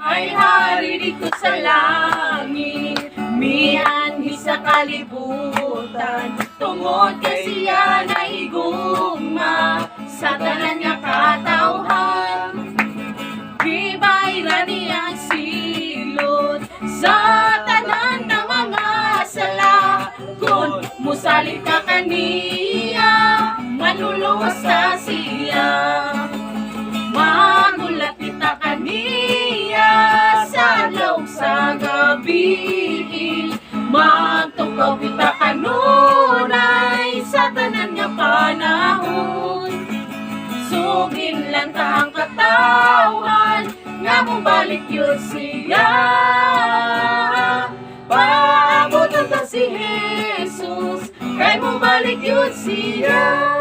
ay hari dito sa langit. Mianhi sa kalibutan, tungod kay siya nahigugma sa tanan nga katawhan. Gibayra niyang silot sa tanan ng mga sala. Kung musalit ka kaniya, manluluwas ka siya. Magulat kita kaniya sa adlaw sa gabi. Magtukaw kita kanunay sa tanan nga panahon. Sugin lang ta ang katawhan nga mo balik yun siya. Paabutan ta si Jesus, kay mo balik yun siya.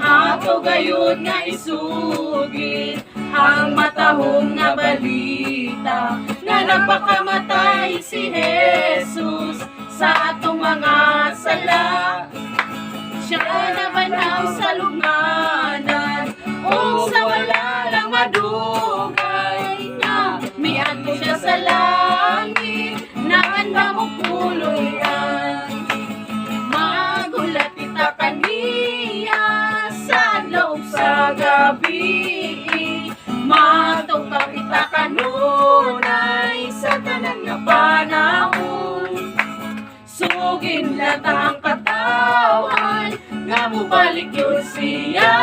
Ato gayon nga isugin ang matahong nga balita nga nagpakamatay si Jesus sa atong mga sala. Siya nabanaw sa lugnanan o sa wala lang madugay nga miadto siya sa langit naan ba mo puloyan. Magulat kita kaniya sa adlaw sa gabi. Magtukaw kita kanunay sa tanan nga panahon. Sugin lang ang katawan nga mo balik yun siya.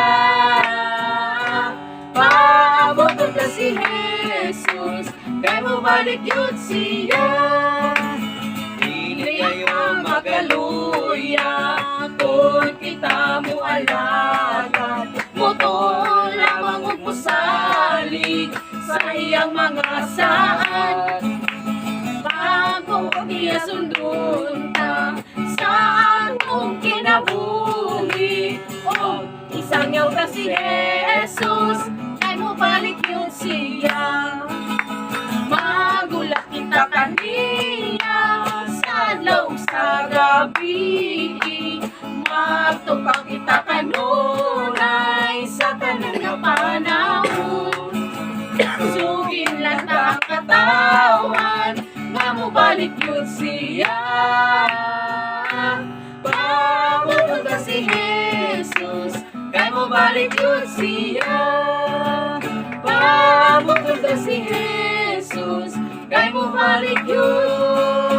Paabutan ka si Jesus, kay mo balik yun siya. Dili kayo magaluya kung kita mo alagad. Mutol lamang ug musalig sa iyang mga saan. Bago niya sundon ta sa atong kinabuhi. O isangyaw ka si Jesus, kay mo balik yun siya. Magulat kita kaniya sa adlaw sa gabi. Magtukaw kita kanunay sa tanan nga panahon. Sugin lang ta ang katawan nga mo balik yun siya. Paabutan ka si Jesus, kay mo balik yun siya. Paabutan ka si Jesus, kay mo balik yun